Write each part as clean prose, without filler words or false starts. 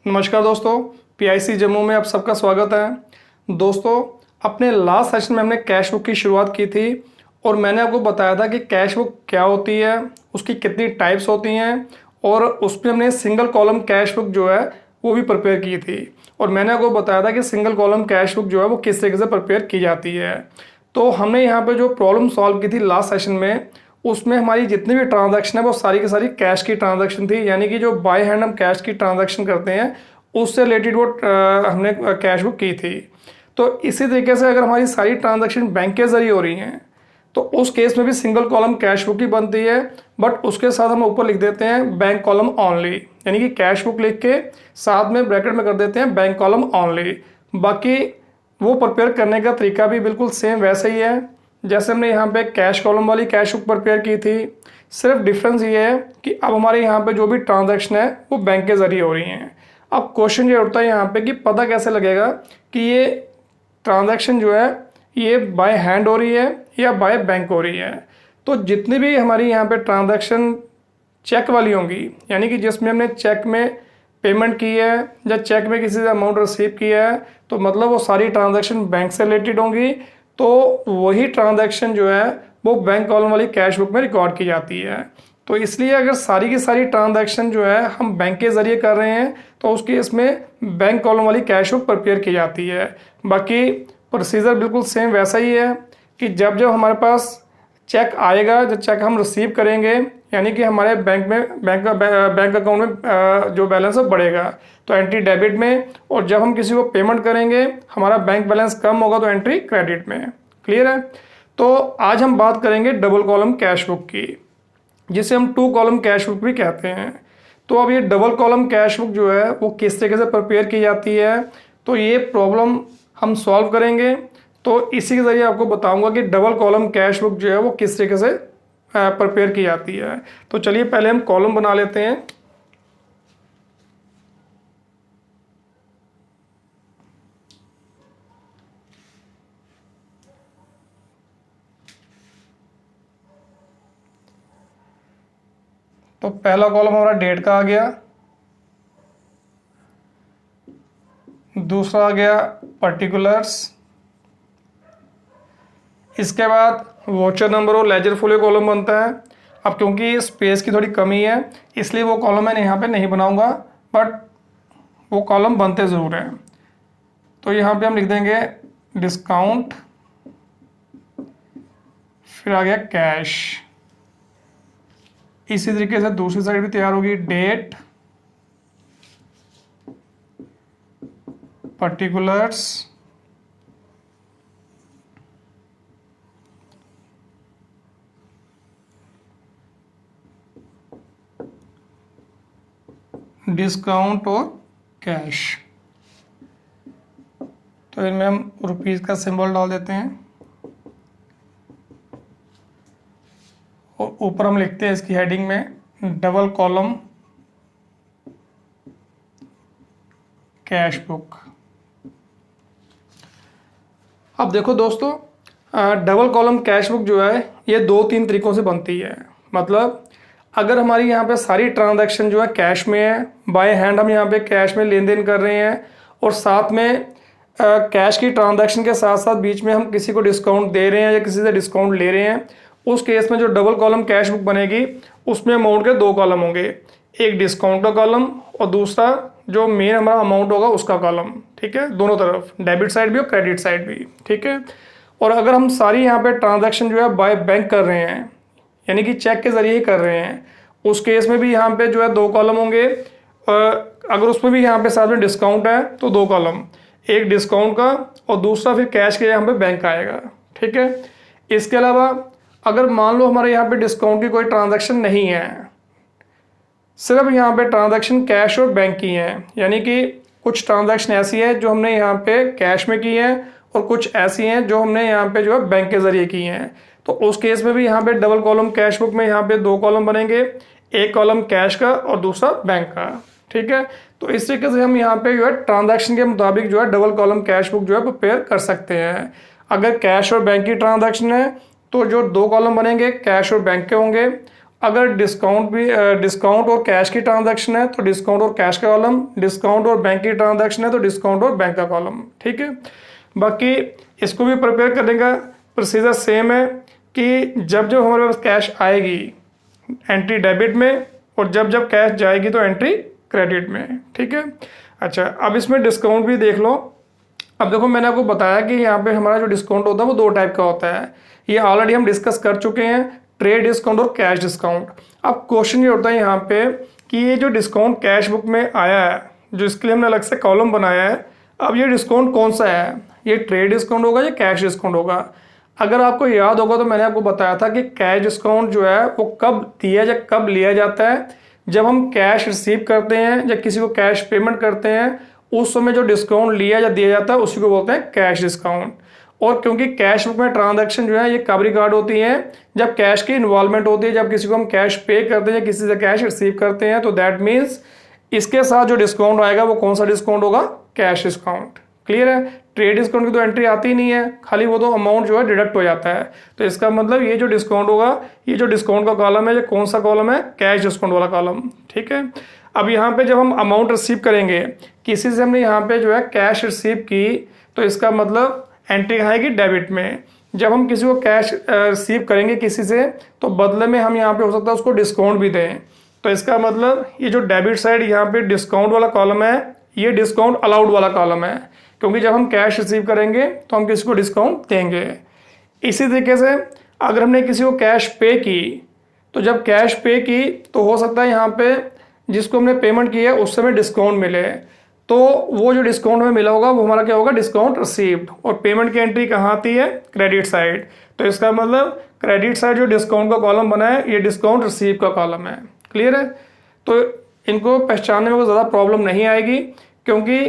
नमस्कार दोस्तों, पीआईसी जम्मू में आप सबका स्वागत है। दोस्तों, अपने लास्ट सेशन में हमने कैश बुक की शुरुआत की थी और मैंने आपको बताया था कि कैश बुक क्या होती है, उसकी कितनी टाइप्स होती हैं और उसमें हमने सिंगल कॉलम कैश बुक जो है वो भी प्रिपेयर की थी। और मैंने आपको बताया था कि सिंगल कॉलम कैश बुक जो है वो किस तरीके से प्रिपेयर की जाती है। तो हमने यहाँ पे जो प्रॉब्लम सॉल्व की थी लास्ट सेशन में, उसमें हमारी जितनी भी ट्रांजैक्शन है वो सारी की सारी कैश की ट्रांजैक्शन थी, यानी कि जो बाय हैंड हम कैश की ट्रांजैक्शन करते हैं उससे रिलेटेड वो हमने कैश बुक की थी। तो इसी तरीके से अगर हमारी सारी ट्रांजैक्शन बैंक के जरिए हो रही हैं तो उस केस में भी सिंगल कॉलम कैश बुक ही बनती है, बट उसके साथ हम ऊपर लिख देते हैं बैंक कॉलम ऑनली, यानी कि कैश बुक लिख के साथ में ब्रैकेट में कर देते हैं बैंक कॉलम ऑनली। बाकी वो प्रिपेयर करने का तरीका भी बिल्कुल सेम वैसा ही है जैसे हमने यहाँ पे कैश कॉलम वाली कैश बुक प्रिपेयर की थी। सिर्फ डिफरेंस ये है कि अब हमारे यहाँ पे जो भी ट्रांजैक्शन है वो बैंक के जरिए हो रही हैं। अब क्वेश्चन ये उठता है यहाँ पे कि पता कैसे लगेगा कि ये ट्रांजैक्शन जो है ये बाय हैंड हो रही है या बाय बैंक हो रही है। तो जितनी भी हमारी यहाँ पे ट्रांजैक्शन चेक वाली होंगी, यानी कि जिसमें हमने चेक में पेमेंट की है या चेक में किसी से अमाउंट रिसीव किया है, तो मतलब वो सारी ट्रांजैक्शन बैंक से रिलेटेड होंगी। तो वही ट्रांजैक्शन जो है वो बैंक कॉलम वाली कैश बुक में रिकॉर्ड की जाती है। तो इसलिए अगर सारी की सारी ट्रांजैक्शन जो है हम बैंक के ज़रिए कर रहे हैं तो उस केस में बैंक कॉलम वाली कैश बुक प्रिपेयर की जाती है। बाकी प्रोसीजर बिल्कुल सेम वैसा ही है कि जब जब हमारे पास चेक आएगा, जब चेक हम रिसीव करेंगे, यानी कि हमारे बैंक अकाउंट में जो बैलेंस है बढ़ेगा तो एंट्री डेबिट में, और जब हम किसी को पेमेंट करेंगे हमारा बैंक बैलेंस कम होगा तो एंट्री क्रेडिट में। क्लियर है? तो आज हम बात करेंगे डबल कॉलम कैश बुक की, जिसे हम टू कॉलम कैश बुक भी कहते हैं। तो अब ये डबल कॉलम कैश बुक जो है वो किस तरीके से प्रिपेयर की जाती है, तो ये प्रॉब्लम हम सॉल्व करेंगे। तो इसी के ज़रिए आपको बताऊंगा कि डबल कॉलम कैश बुक जो है वो किस तरीके से प्रिपेयर की जाती है। तो चलिए पहले हम कॉलम बना लेते हैं। तो पहला कॉलम हमारा डेट का आ गया, दूसरा आ गया पर्टिकुलर्स, इसके बाद वोचर नंबर और लेजर फुल कॉलम बनता है। अब क्योंकि स्पेस की थोड़ी कमी है इसलिए वो कॉलम मैं यहाँ पे नहीं बनाऊंगा, बट वो कॉलम बनते ज़रूर हैं। तो यहाँ पे हम लिख देंगे डिस्काउंट, फिर आ गया कैश। इसी तरीके से दूसरी साइड भी तैयार होगी, डेट, पर्टिकुलर्स, डिस्काउंट और कैश। तो इनमें हम रुपीस का सिंबल डाल देते हैं और ऊपर हम लिखते हैं इसकी हेडिंग में डबल कॉलम कैश बुक। अब देखो दोस्तों, डबल कॉलम कैश बुक जो है ये दो तीन तरीकों से बनती है। मतलब अगर हमारी यहाँ पे सारी ट्रांजैक्शन जो है कैश में है, बाय हैंड हम यहाँ पे कैश में लेन देन कर रहे हैं, और साथ में कैश की ट्रांजैक्शन के साथ साथ बीच में हम किसी को डिस्काउंट दे रहे हैं या किसी से डिस्काउंट ले रहे हैं, उस केस में जो डबल कॉलम कैश बुक बनेगी उसमें अमाउंट के दो कॉलम होंगे, एक डिस्काउंट का कॉलम और दूसरा जो मेन हमारा अमाउंट होगा उसका कॉलम। ठीक है, दोनों तरफ, डेबिट साइड भी और क्रेडिट साइड भी। ठीक है, और अगर हम सारी यहाँ पे ट्रांजैक्शन जो है बाय बैंक कर रहे हैं, यानी कि चेक के जरिए ही कर रहे हैं, उस केस में भी यहाँ पे जो है दो कॉलम होंगे। अगर उसमें भी यहाँ पे साथ में डिस्काउंट है तो दो कॉलम, एक डिस्काउंट का और दूसरा फिर कैश के यहाँ पे बैंक आएगा। ठीक है, इसके अलावा अगर मान लो हमारे यहाँ पे डिस्काउंट की कोई ट्रांजैक्शन नहीं है, सिर्फ यहाँ पे ट्रांजैक्शन कैश और बैंक की हैं, यानी कि कुछ ट्रांजैक्शन ऐसी है जो हमने यहाँ पे कैश में की है और कुछ ऐसी हैं जो हमने यहाँ पे जो है बैंक के जरिए की हैं, तो उस केस में भी यहाँ पे डबल कॉलम कैश बुक में यहाँ पे दो कॉलम बनेंगे, एक कॉलम कैश का और दूसरा बैंक का। ठीक है, तो इस तरीके से हम यहाँ पे जो है ट्रांजैक्शन के मुताबिक जो है डबल कॉलम कैश बुक जो है प्रिपेयर कर सकते हैं। अगर कैश और बैंक की ट्रांजैक्शन है तो जो दो कॉलम बनेंगे कैश और बैंक के होंगे, अगर डिस्काउंट और कैश की ट्रांजैक्शन है तो डिस्काउंट और कैश का कॉलम, डिस्काउंट और बैंक की ट्रांजैक्शन है तो डिस्काउंट और बैंक का कॉलम। ठीक है, बाकी इसको भी प्रिपेयर करने का प्रोसीजर सेम है कि जब जब हमारे पास कैश आएगी एंट्री डेबिट में, और जब जब कैश जाएगी तो एंट्री क्रेडिट में। ठीक है, अच्छा अब इसमें डिस्काउंट भी देख लो। अब देखो मैंने आपको बताया कि यहाँ पे हमारा जो डिस्काउंट होता है वो दो टाइप का होता है, ये ऑलरेडी हम डिस्कस कर चुके हैं, ट्रेड डिस्काउंट और कैश डिस्काउंट। अब क्वेश्चन ये होता है यहाँ पे कि ये जो डिस्काउंट कैश बुक में आया है, जो इसके लिए हमने अलग से कॉलम बनाया है, अब ये डिस्काउंट कौन सा है, ये ट्रेड डिस्काउंट होगा या कैश डिस्काउंट होगा। अगर आपको याद होगा तो मैंने आपको बताया था कि कैश डिस्काउंट जो है वो कब दिया या कब लिया जाता है, जब हम कैश रिसीव करते हैं या किसी को कैश पेमेंट करते हैं, उस समय जो डिस्काउंट लिया या दिया जाता है उसी को बोलते हैं कैश डिस्काउंट। और क्योंकि कैश बुक में ट्रांजैक्शन जो है ये कब रिकॉर्ड होती है, जब कैश की इन्वॉल्वमेंट होती है, जब किसी को हम कैश पे करते हैं या किसी से कैश रिसीव करते हैं, तो दैट मीन्स इसके साथ जो डिस्काउंट आएगा वो कौन सा डिस्काउंट होगा, कैश डिस्काउंट। क्लियर है, ट्रेड डिस्काउंट की तो एंट्री आती ही नहीं है, खाली वो तो अमाउंट जो है डिडक्ट हो जाता है। तो इसका मतलब ये जो डिस्काउंट होगा, ये जो डिस्काउंट का कॉलम है, ये कौन सा कॉलम है, कैश डिस्काउंट वाला कॉलम। ठीक है, अब यहाँ पे जब हम अमाउंट रिसीव करेंगे, किसी से हमने यहाँ पे जो है कैश रिसीव की, तो इसका मतलब एंट्री आएगी डेबिट में। जब हम किसी को कैश रिसीव करेंगे किसी से, तो बदले में हम यहाँ पे हो सकता है उसको डिस्काउंट भी दें, तो इसका मतलब ये जो डेबिट साइड यहाँ पे डिस्काउंट वाला कॉलम है, ये डिस्काउंट अलाउड वाला कॉलम है, क्योंकि जब हम कैश रिसीव करेंगे तो हम किसी को डिस्काउंट देंगे। इसी तरीके से अगर हमने किसी को कैश पे की, तो जब कैश पे की तो हो सकता है यहाँ पे जिसको हमने पेमेंट की है उस समय डिस्काउंट मिले, तो वो जो डिस्काउंट हमें मिला होगा वो हमारा क्या होगा, डिस्काउंट रिसीव्ड। और पेमेंट की एंट्री कहाँ आती है, क्रेडिट साइड। तो इसका मतलब क्रेडिट साइड जो डिस्काउंट का कॉलम बना है, ये डिस्काउंट रिसीव का कॉलम है। क्लियर है, तो इनको पहचानने में कोई ज़्यादा प्रॉब्लम नहीं आएगी, क्योंकि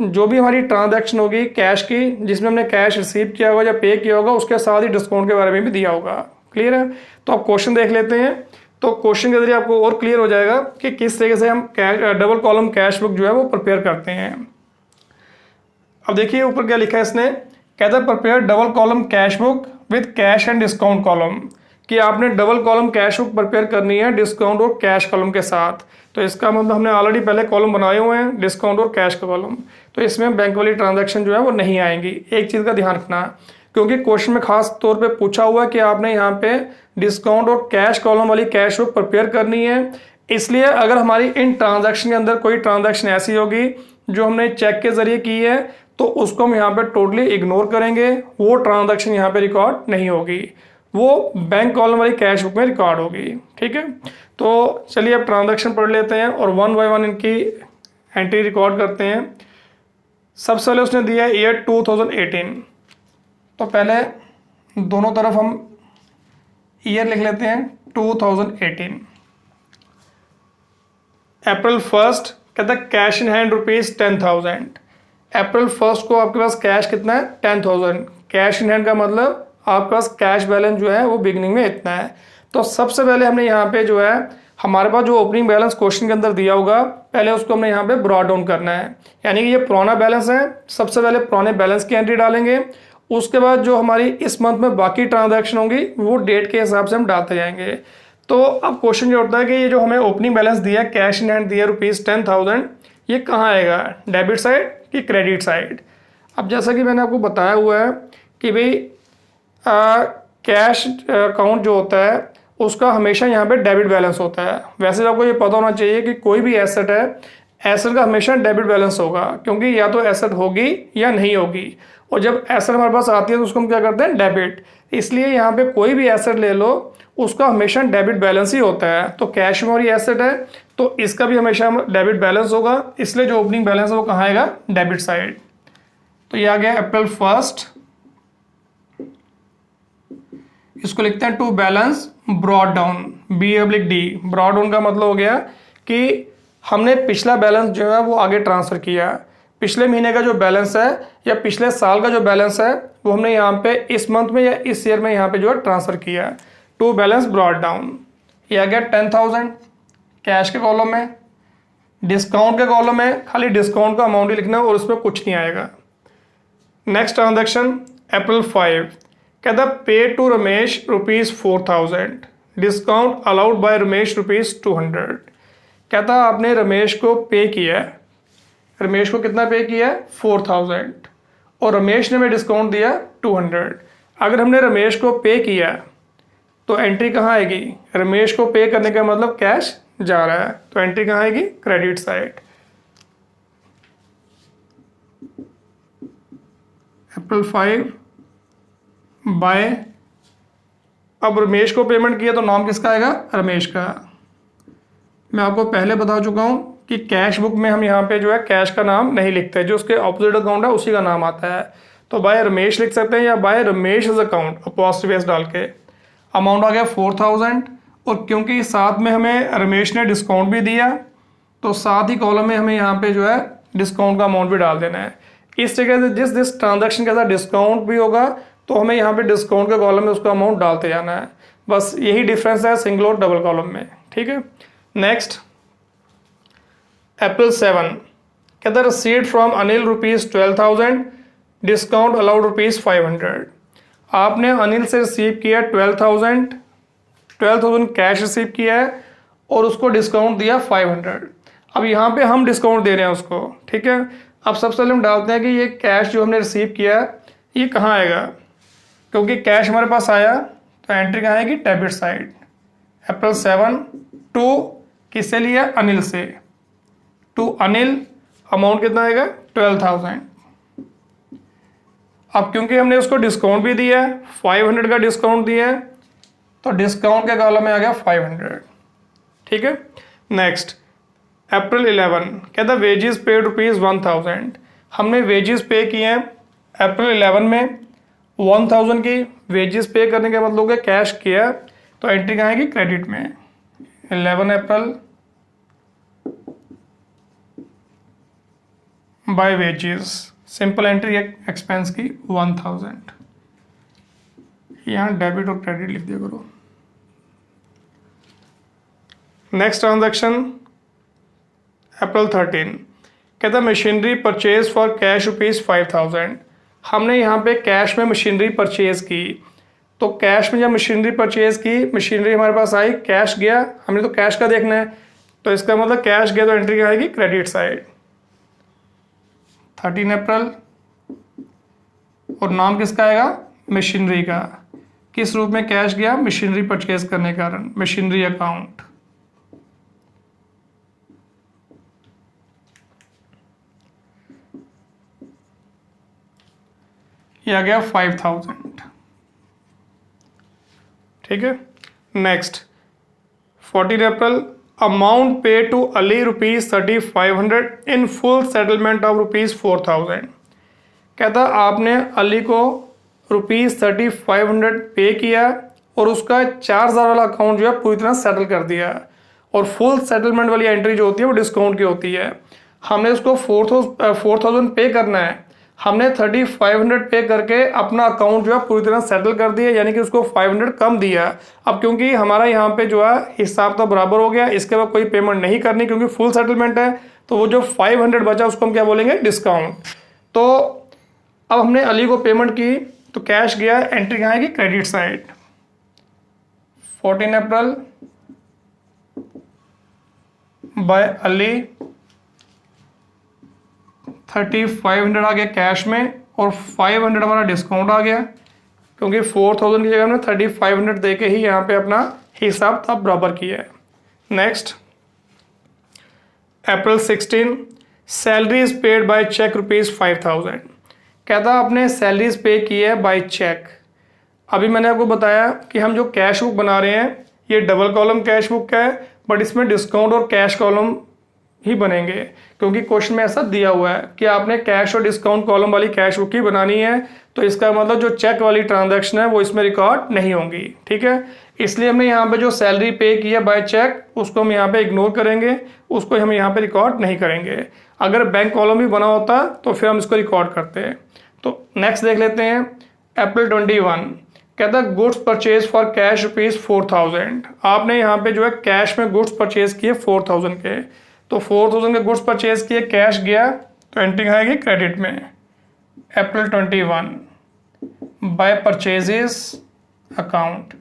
जो भी हमारी ट्रांजैक्शन होगी कैश की, जिसमें हमने कैश रिसीव किया होगा या पे किया होगा, उसके साथ ही डिस्काउंट के बारे में भी दिया होगा। क्लियर है, तो आप क्वेश्चन देख लेते हैं, तो क्वेश्चन के जरिए आपको और क्लियर हो जाएगा कि किस तरीके से हम डबल कॉलम कैश बुक जो है वो प्रिपेयर करते हैं। अब देखिए ऊपर क्या लिखा है इसने, कहता है prepare double column cash book with cash and discount column, कि आपने double column cash book prepare करनी है डिस्काउंट और कैश कॉलम के साथ। तो इसका मतलब हमने ऑलरेडी पहले कॉलम बनाए हुए हैं, डिस्काउंट और कैश का कॉलम, तो इसमें बैंक वाली ट्रांजैक्शन जो है वो नहीं आएंगी। एक चीज़ का ध्यान रखना, क्योंकि क्वेश्चन में खास तौर पे पूछा हुआ है कि आपने यहाँ पे डिस्काउंट और कैश कॉलम वाली कैश बुक प्रिपेयर करनी है, इसलिए अगर हमारी इन ट्रांजैक्शन के अंदर कोई ट्रांजैक्शन ऐसी होगी जो हमने चेक के जरिए की है, तो उसको हम यहाँ पे टोटली इग्नोर करेंगे, वो ट्रांजैक्शन यहाँ पे रिकॉर्ड नहीं होगी, वो बैंक कॉलम वाली कैश बुक में रिकॉर्ड होगी। ठीक है, तो चलिए अब ट्रांजैक्शन पढ़ लेते हैं और वन बाय वन इनकी एंट्री रिकॉर्ड करते हैं। सबसे पहले उसने दिया है ईयर 2018, तो पहले दोनों तरफ हम ईयर लिख लेते हैं 2018। अप्रैल 1 कहता है कैश इन हैंड ₹10,000। अप्रैल 1 को आपके पास कैश कितना है, 10,000। कैश इन हैंड का मतलब आपके पास कैश बैलेंस जो है वो बिगनिंग में इतना है। तो सबसे पहले हमने यहाँ पे जो है हमारे पास जो ओपनिंग बैलेंस क्वेश्चन के अंदर दिया होगा, पहले उसको हमने यहाँ पे ब्रॉट डाउन करना है, यानी कि ये पुराना बैलेंस है, सबसे पहले पुराने बैलेंस की एंट्री डालेंगे, उसके बाद जो हमारी इस मंथ में बाकी ट्रांजैक्शन होंगी वो डेट के हिसाब से हम डालते जाएंगे। तो अब क्वेश्चन ये होता है कि ये जो हमें ओपनिंग बैलेंस दिया, कैश इन हैंड दिया ₹10,000, ये कहाँ आएगा, डेबिट साइड कि क्रेडिट साइड। अब जैसा कि मैंने आपको बताया हुआ है कि भाई कैश अकाउंट जो होता है उसका हमेशा यहाँ पे डेबिट बैलेंस होता है। वैसे आपको ये पता होना चाहिए कि कोई भी एसेट है, एसेट का हमेशा डेबिट बैलेंस होगा, क्योंकि या तो एसेट होगी या नहीं होगी, और जब एसेट हमारे पास आती है तो उसको हम क्या करते हैं, डेबिट। इसलिए यहाँ पे कोई भी एसेट ले लो उसका हमेशा डेबिट बैलेंस ही होता है। तो कैश में हमारी एसेट है तो इसका भी हमेशा डेबिट बैलेंस होगा, इसलिए जो ओपनिंग बैलेंस है वो कहाँ आएगा, डेबिट साइड। तो ये आ गया अप्रैल 1, इसको लिखते हैं to balance brought down, B/D। Brought down का मतलब हो गया कि हमने पिछला बैलेंस जो है वो आगे ट्रांसफर किया, पिछले महीने का जो बैलेंस है या पिछले साल का जो बैलेंस है वो हमने यहाँ पे इस मंथ में या इस ईयर में यहाँ पे जो है ट्रांसफर किया, टू बैलेंस ब्रॉट डाउन। ये आ गया 10,000 कैश के कॉलम में। डिस्काउंट के कॉलम में खाली डिस्काउंट का अमाउंट ही लिखना है और उसमें कुछ नहीं आएगा। नेक्स्ट ट्रांजेक्शन अप्रैल 5, कहता pay to Ramesh ₹4,000। Discount allowed by Ramesh ₹200। कहता आपने रमेश को पे किया है, रमेश को कितना पे किया है 4000 और रमेश ने हमें डिस्काउंट दिया 200। अगर हमने रमेश को पे किया तो एंट्री कहाँ आएगी, रमेश को पे करने का मतलब कैश जा रहा है, तो एंट्री कहाँ आएगी क्रेडिट साइड। April 5 बाय, अब रमेश को पेमेंट किया तो नाम किसका आएगा रमेश का। मैं आपको पहले बता चुका हूँ कि कैश बुक में हम यहाँ पे जो है कैश का नाम नहीं लिखते, जो उसके ऑपोजिट अकाउंट है उसी का नाम आता है। तो बाय रमेश लिख सकते हैं या by Ramesh account apostrophe S डाल के। अमाउंट आ गया 4000 और क्योंकि साथ में हमें रमेश ने डिस्काउंट भी दिया तो साथ ही कॉलम में हमें यहाँ पे जो है डिस्काउंट का अमाउंट भी डाल देना है। इस जगह से जिस ट्रांजैक्शन के साथ डिस्काउंट भी होगा तो हमें यहाँ पे डिस्काउंट के कॉलम में उसका अमाउंट डालते जाना है। बस यही डिफरेंस है सिंगल और डबल कॉलम में, ठीक है। नेक्स्ट April 7 कहता receipt from Anil ₹12,000 discount allowed ₹500। आपने अनिल से रिसीव किया 12,000 कैश रिसीव किया है और उसको डिस्काउंट दिया 500। अब यहाँ पे हम डिस्काउंट दे रहे हैं उसको, ठीक है। अब सबसे पहले हम डालते हैं कि ये कैश जो हमने रिसीव किया है ये कहाँ आएगा, क्योंकि कैश हमारे पास आया तो एंट्री कहाँ आएगी डेबिट साइड। April 7 टू किससे लिया अनिल से, टू अनिल अमाउंट कितना आएगा 12,000। अब क्योंकि हमने उसको डिस्काउंट भी दिया है 500 का डिस्काउंट दिया है तो डिस्काउंट के कॉलम में आ गया 500, ठीक है। नेक्स्ट April 11 कहता वेजेस पेड ₹1000। हमने वेजेस पे किए हैं April 11 में 1000 की वेजेस पे करने के मतलब है कैश किया तो एंट्री कहाँ आएगी क्रेडिट में। 11 April by wages, simple entry expense की 1000, यहाँ डेबिट और क्रेडिट लिख दिया करो। नेक्स्ट ट्रांजैक्शन April 13 कहता मशीनरी परचेज फॉर कैश ₹5000। हमने यहाँ पे कैश में मशीनरी परचेज की तो कैश में जब मशीनरी परचेज की मशीनरी हमारे पास आई, कैश गया, हमने तो कैश का देखना है तो इसका मतलब कैश गया तो एंट्री क्या आएगी क्रेडिट साइड। 13 अप्रैल और नाम किसका आएगा मशीनरी का, किस रूप में कैश गया मशीनरी परचेज करने के कारण, मशीनरी अकाउंट। ये आ गया 5000, ठीक है। Next 14 April amount pay to Ali ₹3500 in full settlement of ₹4000। कहता आपने अली को ₹3500 पे किया और उसका 4000 वाला अकाउंट जो है पूरी तरह सेटल कर दिया और फुल सेटलमेंट वाली एंट्री जो होती है वो डिस्काउंट की होती है। हमने उसको 4000 पे करना है, हमने 3500 पे करके अपना अकाउंट जो है पूरी तरह सेटल कर दिया, यानी कि उसको 500 कम दिया। अब क्योंकि हमारा यहाँ पे जो है हिसाब तो बराबर हो गया, इसके बाद कोई पेमेंट नहीं करनी क्योंकि फुल सेटलमेंट है, तो वो जो 500 बचा उसको हम क्या बोलेंगे डिस्काउंट। तो अब हमने अली को पेमेंट की तो कैश गया, एंट्री कहाँ आएगी क्रेडिट साइड। 14 अप्रैल बाय अली 3500 आ गया कैश में और 500 हमारा डिस्काउंट आ गया क्योंकि 4000 की जगह हमने 3500 दे के ही यहाँ पे अपना हिसाब तब बराबर किया है। Next April 16 salary is paid by cheque ₹5000। कहता आपने सैलरीज पे की है बाय चेक। अभी मैंने आपको बताया कि हम जो कैश बुक बना रहे हैं ये डबल कॉलम कैश बुक है, बट इसमें डिस्काउंट और कैश कॉलम ही बनेंगे क्योंकि क्वेश्चन में ऐसा दिया हुआ है कि आपने कैश और डिस्काउंट कॉलम वाली कैश बुक ही बनानी है, तो इसका मतलब जो चेक वाली ट्रांजैक्शन है वो इसमें रिकॉर्ड नहीं होंगी, ठीक है। इसलिए हमने यहाँ पे जो सैलरी पे की है बाय चेक उसको हम यहाँ पे इग्नोर करेंगे, उसको हम यहाँ पे रिकॉर्ड नहीं करेंगे। अगर बैंक कॉलम भी बना होता तो फिर हम इसको रिकॉर्ड करते हैं। तो नेक्स्ट देख लेते हैं April 21 कहता गुड्स परचेज फॉर कैश ₹4000। आपने यहाँ पे जो है कैश में गुड्स परचेज किए 4000 के, तो 4000 के गुड्स परचेज किए, कैश गया तो एंट्री आएगी क्रेडिट में। April 21 बाय परचेजेस अकाउंट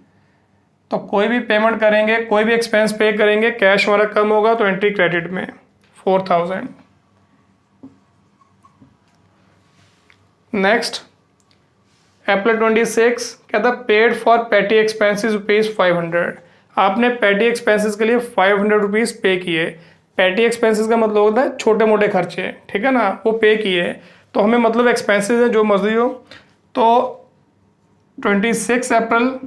तो कोई भी पेमेंट करेंगे, कोई भी एक्सपेंस पे करेंगे, कैश हमारा कम होगा तो एंट्री क्रेडिट में 4000। नेक्स्ट अप्रैल 26 कहता पेड फॉर पेटी एक्सपेंसेस ₹500। आपने पेटी एक्सपेंसेस के लिए ₹500 पे किए। पेटी एक्सपेंसेस का मतलब होता है छोटे मोटे खर्चे, ठीक है ना, वो पे किए। तो हमें मतलब एक्सपेंसेस है जो मर्जी हो। तो 26 अप्रैल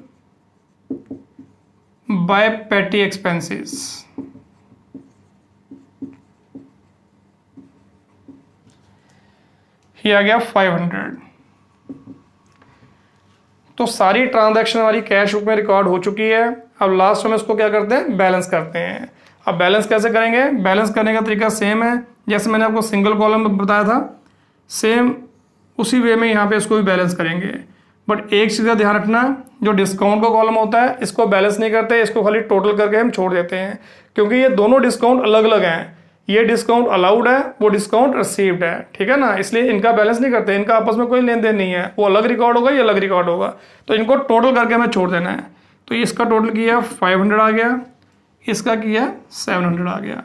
बाय पेटी एक्सपेंसेस, ये आ गया 500। तो सारी ट्रांजैक्शन हमारी कैश बुक में रिकॉर्ड हो चुकी है। अब लास्ट में इसको क्या करते हैं, बैलेंस करते हैं। अब बैलेंस कैसे करेंगे, बैलेंस करने का तरीका सेम है जैसे मैंने आपको सिंगल कॉलम में बताया था, सेम उसी वे में यहाँ पे इसको भी बैलेंस करेंगे। बट एक चीज़ का ध्यान रखना, जो डिस्काउंट का कॉलम होता है इसको बैलेंस नहीं करते, इसको खाली टोटल करके हम छोड़ देते हैं, क्योंकि ये दोनों डिस्काउंट अलग अलग हैं। ये डिस्काउंट अलाउड है, वो डिस्काउंट रिसीव्ड है, ठीक है ना, इसलिए इनका बैलेंस नहीं करते, इनका आपस में कोई लेन देन नहीं है, वो अलग रिकॉर्ड होगा, ये अलग रिकॉर्ड होगा। तो इनको टोटल करके हमें छोड़ देना है। तो इसका टोटल किया 500 आ गया, इसका किया 700 आ गया।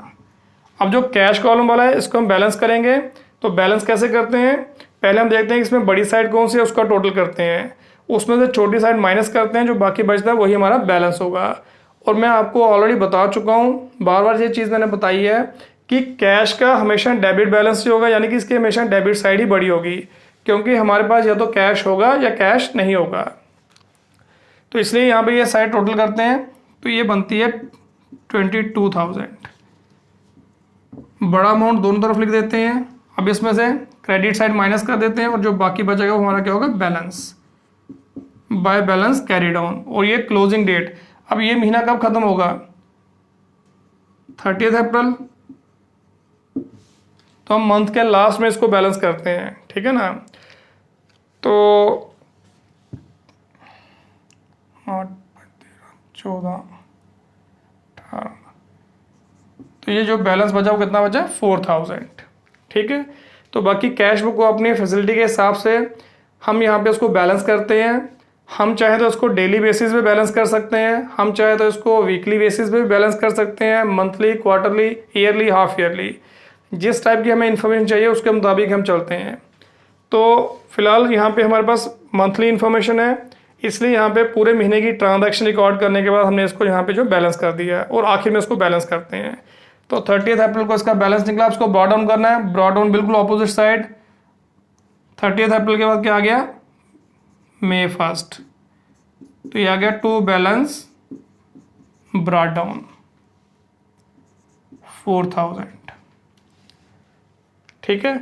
अब जो कैश कॉलम वाला है इसको हम बैलेंस करेंगे। तो बैलेंस कैसे करते हैं, पहले हम देखते हैं इसमें बड़ी साइड कौन सी है, उसका टोटल करते हैं, उसमें से छोटी साइड माइनस करते हैं, जो बाकी बचता है वही हमारा बैलेंस होगा। और मैं आपको ऑलरेडी बता चुका हूँ, बार बार ये चीज़ मैंने बताई है कि कैश का हमेशा डेबिट बैलेंस ही होगा, यानी कि इसकी हमेशा डेबिट साइड ही बड़ी होगी, क्योंकि हमारे पास या तो कैश होगा या कैश नहीं होगा। तो इसलिए यहाँ पे ये साइड टोटल करते हैं, तो ये बनती है 22,000। बड़ा अमाउंट दोनों तरफ लिख देते हैं। अब इसमें से क्रेडिट साइड माइनस कर देते हैं और जो बाकी बचेगा वो हमारा क्या होगा, balance, by balance carry down. और ये क्लोजिंग डेट, अब ये महीना कब खत्म होगा, 30 अप्रैल। तो हम मंथ के लास्ट में इसको बैलेंस करते हैं, ठीक है ना। तो 8, 14, 18, तो ये जो बैलेंस बचा वो कितना बचा, 4000, ठीक है। तो बाकी कैश बुक को अपनी फैसिलिटी के हिसाब से हम यहाँ पे उसको बैलेंस करते हैं। हम चाहे तो इसको डेली बेसिस पे बैलेंस कर सकते हैं, हम चाहे तो इसको वीकली बेसिस पे भी बैलेंस कर सकते हैं, monthly, quarterly, yearly, half yearly, जिस टाइप की हमें इन्फॉर्मेशन चाहिए उसके मुताबिक हम चलते हैं। तो फिलहाल यहाँ पे हमारे पास मंथली इन्फॉर्मेशन है, इसलिए यहाँ पे पूरे महीने की ट्रांजैक्शन रिकॉर्ड करने के बाद हमने इसको यहाँ पे जो बैलेंस कर दिया है और आखिर में इसको बैलेंस करते हैं। तो 30 अप्रैल को इसका बैलेंस निकला, उसको ब्रॉड डाउन करना है, ब्रॉड डाउन बिल्कुल ऑपोजिट साइड। 30 अप्रैल के बाद क्या आ गया, May 1, तो ये आ गया टू बैलेंस ब्रॉड डाउन 4000, ठीक है।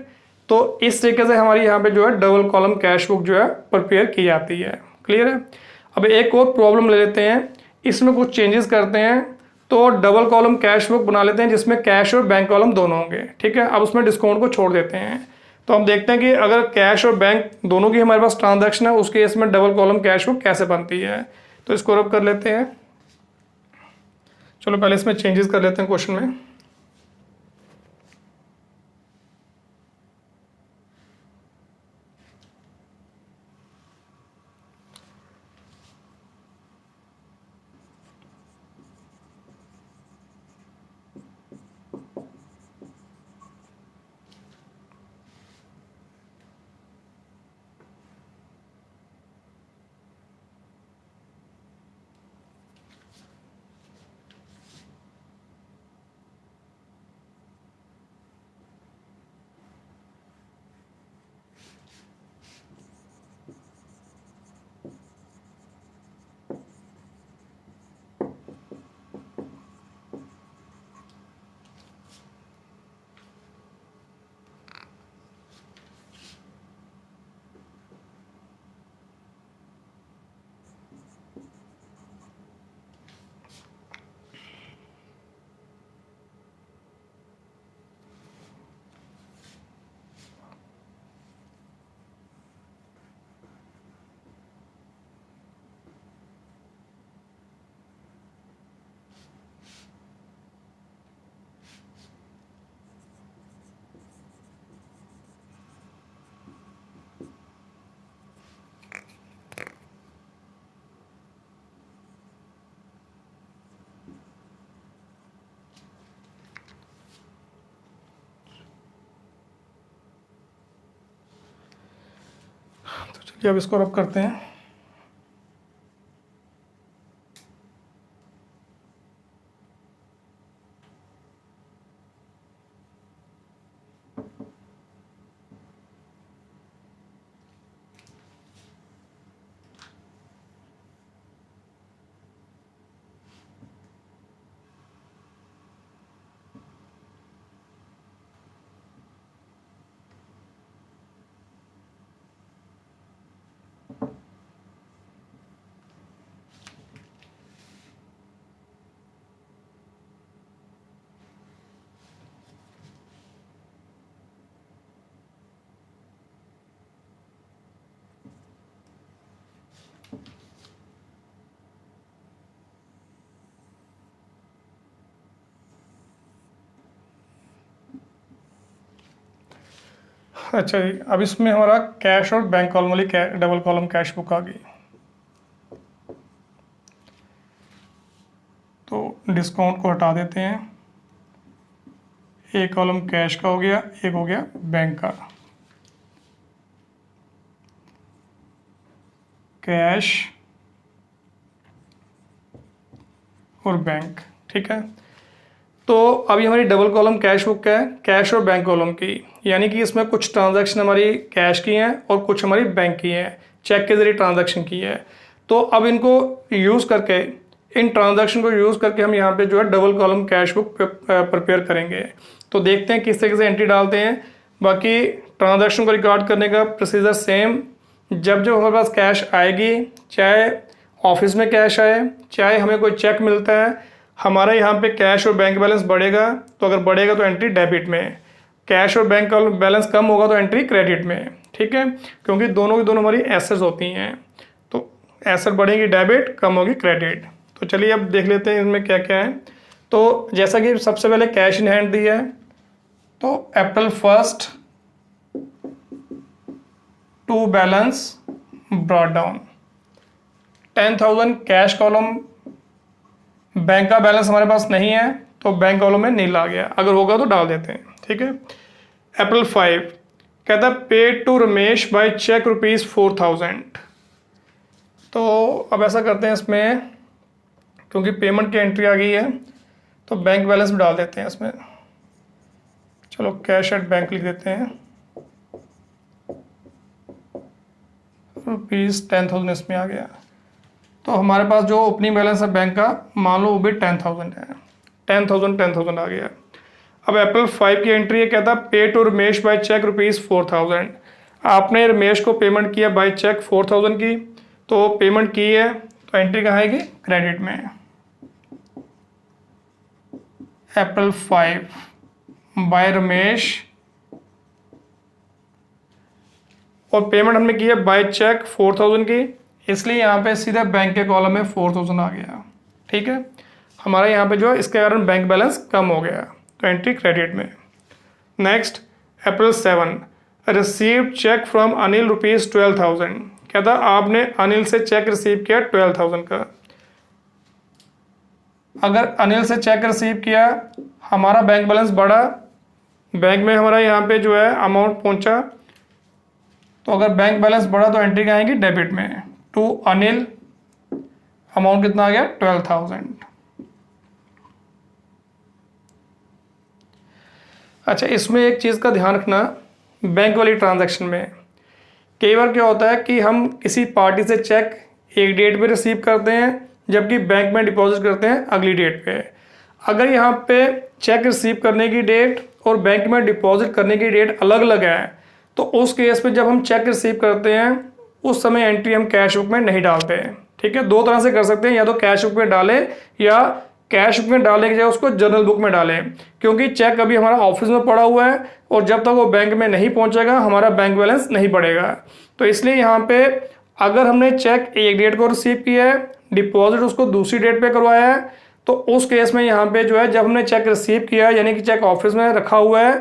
तो इस तरीके से हमारी यहाँ पे जो है डबल कॉलम कैश बुक जो है प्रिपेयर की जाती है, क्लियर है। अब एक और प्रॉब्लम ले लेते हैं, इसमें कुछ चेंजेस करते हैं। तो डबल कॉलम कैश बुक बना लेते हैं जिसमें कैश और बैंक कॉलम दोनों होंगे, ठीक है। अब उसमें डिस्काउंट को छोड़ देते हैं। तो हम देखते हैं कि अगर कैश और बैंक दोनों की हमारे पास ट्रांजैक्शन है उस केस में डबल कॉलम कैश बुक कैसे बनती है। तो इसको रब कर लेते हैं। चलो पहले इसमें चेंजेस कर लेते हैं क्वेश्चन में। चलिए अब इसको रब करते हैं। अच्छा जी, अब इसमें हमारा कैश और बैंक कॉलम वाली डबल कॉलम कैश बुक आ गई। तो डिस्काउंट को हटा देते हैं। एक कॉलम कैश का हो गया, एक हो गया बैंक का। कैश और बैंक, ठीक है। तो अभी हमारी डबल कॉलम कैश बुक है, कैश और बैंक कॉलम की, यानी कि इसमें कुछ ट्रांजैक्शन हमारी कैश की हैं और कुछ हमारी बैंक की हैं, चेक के जरिए ट्रांजैक्शन की है। तो अब इनको यूज़ करके, इन ट्रांजैक्शन को यूज़ करके हम यहाँ पे जो है double column cash book prepare करेंगे। तो देखते हैं किस तरीके से एंट्री डालते हैं। बाकी ट्रांजैक्शन को रिकॉर्ड करने का प्रोसीजर सेम। जब जब हमारे पास कैश आएगी, चाहे ऑफिस में कैश आए, चाहे हमें कोई चेक मिलता है, हमारा यहाँ पे कैश और बैंक बैलेंस बढ़ेगा। तो अगर बढ़ेगा तो एंट्री डेबिट में, कैश और बैंक बैलेंस कम होगा तो एंट्री क्रेडिट में, ठीक है। क्योंकि दोनों की दोनों हमारी एसेट्स होती हैं। तो एसेट बढ़ेगी डेबिट, कम होगी क्रेडिट। तो चलिए अब देख लेते हैं इनमें क्या क्या है। तो जैसा कि सबसे पहले कैश इन हैंड दिया है, तो April 1 to balance brought down 10,000 cash column. Bank का बैलेंस हमारे पास नहीं है तो बैंक कॉलम में नील आ गया, अगर होगा तो डाल देते हैं, ठीक है। अप्रैल 5 कहता है paid to Ramesh by cheque ₹4,000। तो अब ऐसा करते हैं इसमें, क्योंकि पेमेंट की एंट्री आ गई है तो बैंक बैलेंस भी डाल देते हैं इसमें। चलो कैश एट बैंक लिख देते हैं, ₹10,000 इसमें आ गया। तो हमारे पास जो ओपनिंग बैलेंस है बैंक का, मान लो वो भी 10,000 है। 10,000 आ गया। अब अप्रैल 5 की एंट्री है, कहता pay to Ramesh by cheque ₹4,000। आपने रमेश को पेमेंट किया बाय चेक 4,000 की, तो पेमेंट की है तो एंट्री कहाँ आएगी, क्रेडिट में। अप्रैल 5 बाय रमेश, और पेमेंट हमने की है बाय चेक 4,000 की, इसलिए यहाँ पे सीधा बैंक के कॉलम में 4,000 आ गया, ठीक है। हमारा यहाँ पे जो है इसके कारण बैंक बैलेंस कम हो गया, तो एंट्री क्रेडिट में। Next April 7 received cheque from Anil ₹12,000। कहता आपने अनिल से चेक रिसीव किया 12,000 का। अगर अनिल से चेक रिसीव किया, हमारा बैंक बैलेंस बढ़ा, बैंक में हमारा यहाँ पे जो है अमाउंट पहुँचा, तो अगर बैंक बैलेंस बढ़ा तो एंट्री कहाँ आएगी, डेबिट में। टू अनिल अमाउंट कितना आ गया, 12,000। अच्छा, इसमें एक चीज़ का ध्यान रखना, बैंक वाली ट्रांजैक्शन में कई बार क्या होता है कि हम किसी पार्टी से चेक एक डेट पे रिसीव करते हैं, जबकि बैंक में डिपॉजिट करते हैं अगली डेट पे। अगर यहाँ पे चेक रिसीव करने की डेट और बैंक में डिपॉजिट करने की डेट अलग अलग है, तो उस केस पे जब हम चेक रिसीव करते हैं उस समय एंट्री हम कैश बुक में नहीं डालते हैं, ठीक है। दो तरह से कर सकते हैं, या तो कैश बुक में डालें या कैश बुक में डालने की जगह उसको जनरल बुक में डालें, क्योंकि चेक अभी हमारा ऑफिस में पड़ा हुआ है और जब तक वो बैंक में नहीं पहुंचेगा हमारा बैंक बैलेंस नहीं बढ़ेगा। तो इसलिए यहाँ पे अगर हमने चेक एक डेट को रिसीव किया है, डिपॉजिट उसको दूसरी डेट पे करवाया है, तो उस केस में यहाँ पे जो है जब हमने चेक रिसीव किया यानी कि चेक ऑफिस में रखा हुआ है,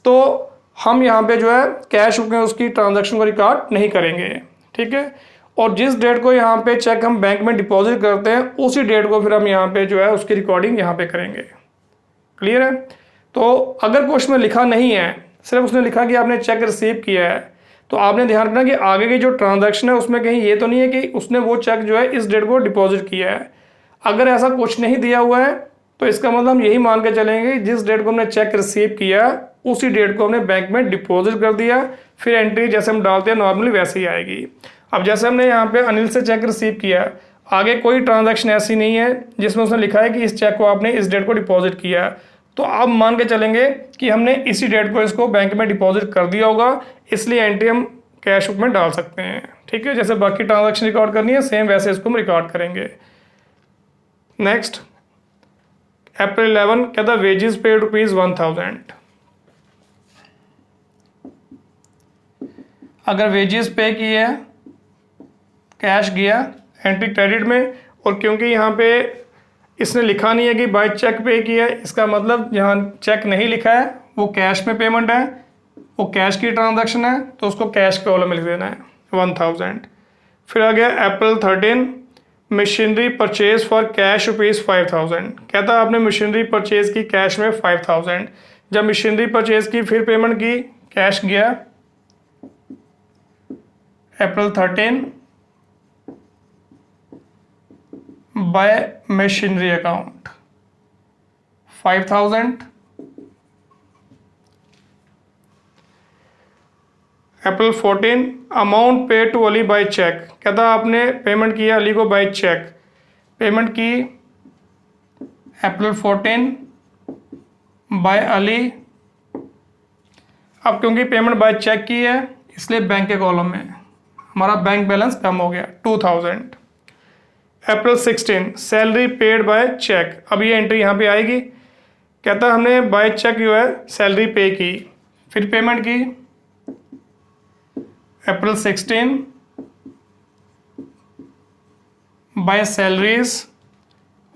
तो हम यहाँ पे जो है कैश बुक में उसकी ट्रांजैक्शन को रिकॉर्ड नहीं करेंगे, ठीक है। और जिस डेट को यहाँ पे चेक हम बैंक में डिपॉजिट करते हैं उसी डेट को फिर हम यहाँ पे जो है उसकी रिकॉर्डिंग यहाँ पे करेंगे। क्लियर है। तो अगर क्वेश्चन में लिखा नहीं है, सिर्फ उसने लिखा कि आपने चेक रिसीव किया है, तो आपने ध्यान रखना कि आगे की जो ट्रांजैक्शन है उसमें कहीं ये तो नहीं है कि उसने वो चेक जो है इस डेट को डिपॉजिट किया है। अगर ऐसा कुछ नहीं दिया हुआ है तो इसका मतलब हम यही मान के चलेंगे जिस डेट को हमने चेक रिसीव किया उसी डेट को हमने बैंक में डिपॉजिट कर दिया, फिर एंट्री जैसे हम डालते हैं नॉर्मली वैसे ही आएगी। अब जैसे हमने यहाँ पे अनिल से चेक रिसीव किया, आगे कोई ट्रांजैक्शन ऐसी नहीं है जिसमें उसने लिखा है कि इस चेक को आपने इस डेट को डिपॉजिट किया, तो आप मान के चलेंगे कि हमने इसी डेट को इसको बैंक में डिपॉजिट कर दिया होगा, इसलिए एंट्री हम कैश बुक में डाल सकते हैं। ठीक है, जैसे बाकी ट्रांजैक्शन रिकॉर्ड करनी है सेम वैसे इसको हम रिकॉर्ड करेंगे। नेक्स्ट, अप्रैल 11 कहता वेजेस पेड ₹1000। अगर वेजेस पे किए कैश गया एंट्री क्रेडिट में, और क्योंकि यहाँ पे इसने लिखा नहीं है कि बाय चेक पे किया, इसका मतलब यहाँ चेक नहीं लिखा है, वो कैश में पेमेंट है, वो कैश की ट्रांजैक्शन है, तो उसको कैश के कॉलम में लिख देना है 1000। फिर आ गया अप्रैल 13 मशीनरी परचेज फॉर कैश ₹5000। कहता आपने मशीनरी परचेज की कैश में 5000, जब मशीनरी परचेज की फिर पेमेंट की कैश गया अप्रैल 13 bye machinery account 5000। April 14 amount pay to Ali bye check. कहता आपने पेमेंट किया अली को बाय चेक, पेमेंट की अप्रैल 14 बाय अली। अब क्योंकि पेमेंट बाय चेक की है इसलिए बैंक के कॉलम में हमारा बैंक बैलेंस कम हो गया 2000। अप्रैल 16 सैलरी पेड बाय चेक। अब ये एंट्री यहाँ पे आएगी। कहता हमने बाय चेक जो है सैलरी पे की, फिर पेमेंट की अप्रैल 16 बाय सैलरीज,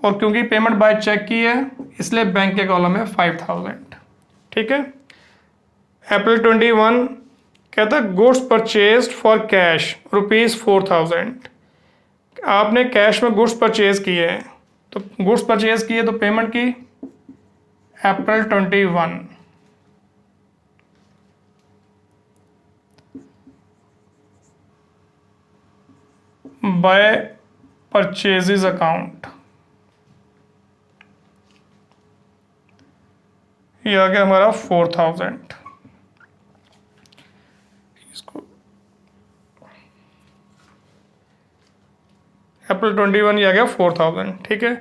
और क्योंकि पेमेंट बाय चेक की है इसलिए बैंक के कॉलम में 5000। ठीक है। अप्रैल 21 कहता गुड्स परचेज्ड फॉर कैश ₹4000। आपने कैश में गुड्स परचेज किए हैं, तो गुड्स परचेज किए तो पेमेंट की अप्रैल 21 बाय परचेजेस अकाउंट। ये आ गया हमारा 4000। इसको अप्रैल 21 ये आ गया 4000। ठीक है,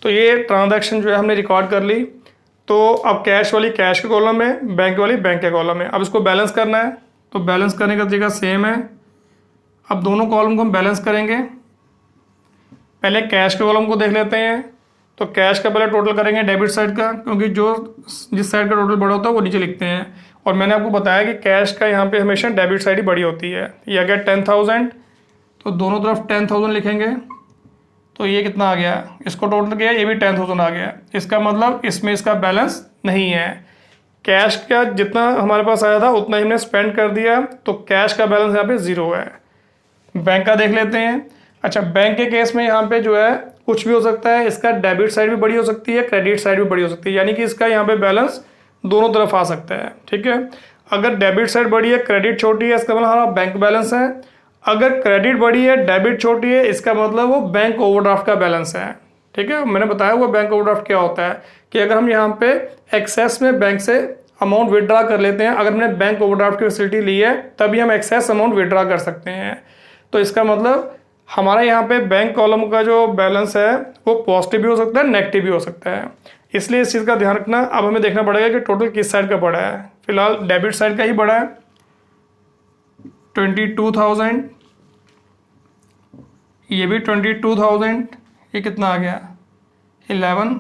तो ये ट्रांजैक्शन जो है हमने रिकॉर्ड कर ली। तो अब कैश वाली कैश के कॉलम में, बैंक वाली बैंक के कॉलम में। अब इसको बैलेंस करना है, तो बैलेंस करने का तरीका सेम है। अब दोनों कॉलम को हम बैलेंस करेंगे। पहले कैश के कॉलम को देख लेते हैं। तो कैश का पहले टोटल करेंगे डेबिट साइड का, क्योंकि जिस साइड का टोटल बड़ा होता है वो नीचे लिखते हैं। और मैंने आपको बताया कि कैश का यहाँ पे हमेशा डेबिट साइड ही बड़ी होती है। ये आ गया 10000, तो दोनों तरफ 10000 लिखेंगे। तो ये कितना आ गया, इसको टोटल किया, ये भी 10000 आ गया। इसका मतलब इसमें इसका बैलेंस नहीं है। कैश का जितना हमारे पास आया था उतना ही हमने स्पेंड कर दिया, तो कैश का बैलेंस यहाँ पे 0 है। बैंक का देख लेते हैं। अच्छा, बैंक के केस में यहाँ पे जो है कुछ भी हो सकता है। इसका डेबिट साइड भी बड़ी हो सकती है, क्रेडिट साइड भी बड़ी हो सकती है, यानी कि इसका यहाँ पे बैलेंस दोनों तरफ आ सकता है। ठीक है, अगर डेबिट साइड बड़ी है क्रेडिट छोटी है, इसका मतलब हमारा बैंक बैलेंस है। अगर क्रेडिट बड़ी है डेबिट छोटी है, इसका मतलब वो बैंक ओवरड्राफ्ट का बैलेंस है। ठीक है, मैंने बताया हुआ बैंक ओवरड्राफ्ट क्या होता है कि अगर हम यहाँ पे एक्सेस में बैंक से अमाउंट विड्रा कर लेते हैं, अगर हमने बैंक ओवरड्राफ्ट की फैसिलिटी ली है तभी हम एक्सेस अमाउंट विड्रा कर सकते हैं। तो इसका मतलब हमारा यहाँ पे बैंक कॉलम का जो बैलेंस है वो पॉजिटिव भी हो सकता है, नेगेटिव भी हो सकता है। इसलिए इस चीज़ का ध्यान रखना। अब हमें देखना पड़ेगा कि टोटल किस साइड का बड़ा है। फिलहाल डेबिट साइड का ही बड़ा है 22,000, ये भी 22,000, ये कितना आ गया 11,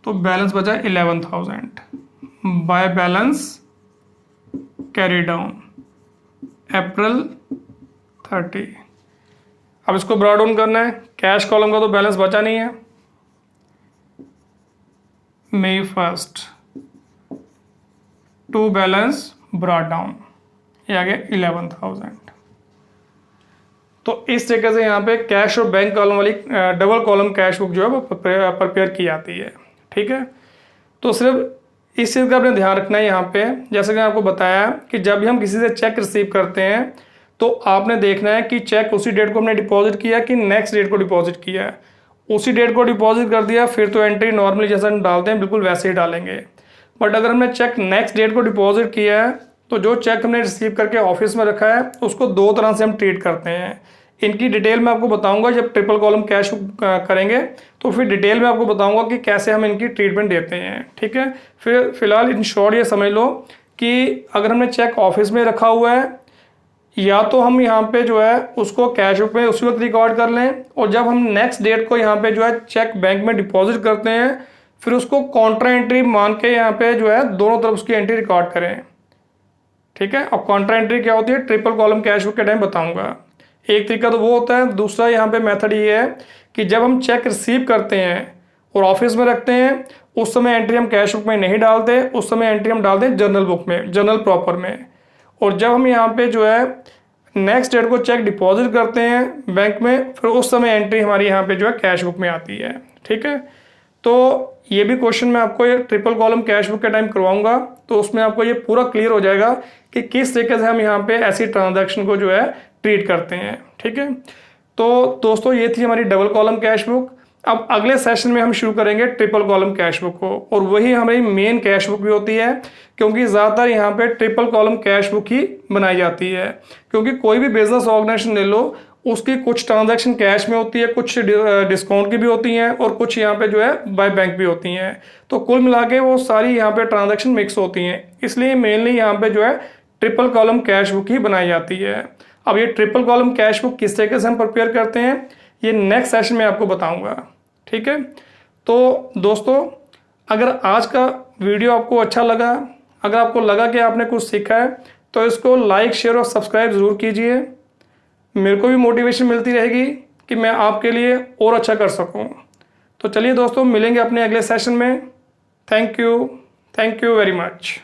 तो बैलेंस बचा 11,000 बाय बैलेंस कैरी डाउन अप्रैल 30। अब इसको ब्रॉड डाउन करना है। कैश कॉलम का तो बैलेंस बचा नहीं है। May 1 to balance brought down, ये आ गया 11,000। तो इस तरीके से यहाँ पे कैश और बैंक कॉलम वाली डबल कॉलम कैश बुक जो है वो प्रिपेयर की जाती है। ठीक है, तो सिर्फ इस चीज़ का आपने ध्यान रखना है यहाँ पे। जैसे कि मैंने आपको बताया कि जब भी हम किसी से चेक रिसीव करते हैं तो आपने देखना है कि चेक उसी डेट को हमने डिपॉजिट किया कि नेक्स्ट डेट को डिपॉजिट किया है। उसी डेट को डिपॉजिट कर दिया फिर तो एंट्री नॉर्मली जैसा हम डालते हैं बिल्कुल वैसे ही डालेंगे। बट अगर हमने चेक नेक्स्ट डेट को डिपॉजिट किया है तो जो चेक हमने रिसीव करके ऑफिस में रखा है उसको दो तरह से हम ट्रीट करते हैं। इनकी डिटेल मैं आपको बताऊंगा जब ट्रिपल कॉलम कैश करेंगे तो फिर डिटेल में आपको बताऊंगा कि कैसे हम इनकी ट्रीटमेंट देते हैं। ठीक है, फिर फिलहाल इन शॉर्ट ये समझ लो कि अगर हमने चेक ऑफिस में रखा हुआ है या तो हम यहाँ पे जो है उसको कैश बुक में उसी वक्त रिकॉर्ड कर लें, और जब हम नेक्स्ट डेट को यहाँ पे जो है चेक बैंक में डिपॉजिट करते हैं फिर उसको कॉन्ट्रा एंट्री मान के यहाँ पे जो है दोनों तरफ उसकी एंट्री रिकॉर्ड करें। ठीक है, अब कॉन्ट्रा एंट्री क्या होती है ट्रिपल कॉलम कैश बुक के टाइम बताऊंगा। एक तरीका तो वो होता है, दूसरा यहाँ पे मेथड ये है कि जब हम चेक रिसीव करते हैं और ऑफिस में रखते हैं उस समय एंट्री हम कैश बुक में नहीं डालते, उस समय एंट्री हम डालते हैं जर्नल बुक में, जर्नल प्रॉपर में। और जब हम यहाँ पे जो है नेक्स्ट डेट को चेक डिपॉजिट करते हैं बैंक में फिर उस समय एंट्री हमारी यहाँ पे जो है कैश बुक में आती है। ठीक है, तो ये भी क्वेश्चन मैं आपको ये ट्रिपल कॉलम कैश बुक के टाइम करवाऊंगा तो उसमें आपको ये पूरा क्लियर हो जाएगा कि किस तरीके से हम यहाँ पे ऐसी ट्रांजैक्शन को जो है ट्रीट करते हैं। ठीक है, तो दोस्तों ये थी हमारी डबल कॉलम कैश बुक। अब अगले सेशन में हम शुरू करेंगे ट्रिपल कॉलम कैश बुक को, और वही हमारी मेन कैश बुक भी होती है क्योंकि ज़्यादातर यहाँ पे ट्रिपल कॉलम कैश बुक ही बनाई जाती है। क्योंकि कोई भी बिजनेस ऑर्गेनाइजेशन ले लो उसकी कुछ ट्रांजैक्शन कैश में होती है, कुछ डिस्काउंट की भी होती हैं और कुछ यहाँ पे जो है बाय बैंक भी होती हैं। तो कुल मिला के वो सारी यहाँ पे ट्रांजैक्शन मिक्स होती हैं, इसलिए मेनली यहाँ पे जो है ट्रिपल कॉलम कैश बुक ही बनाई जाती है। अब ये ट्रिपल कॉलम कैश बुक किस तरीके से हम प्रिपेयर करते हैं ये नेक्स्ट सेशन में आपको बताऊंगा। ठीक है, तो दोस्तों अगर आज का वीडियो आपको अच्छा लगा, अगर आपको लगा कि आपने कुछ सीखा है तो इसको लाइक शेयर और सब्सक्राइब ज़रूर कीजिए। मेरे को भी मोटिवेशन मिलती रहेगी कि मैं आपके लिए और अच्छा कर सकूं। तो चलिए दोस्तों मिलेंगे अपने अगले सेशन में। Thank you very much.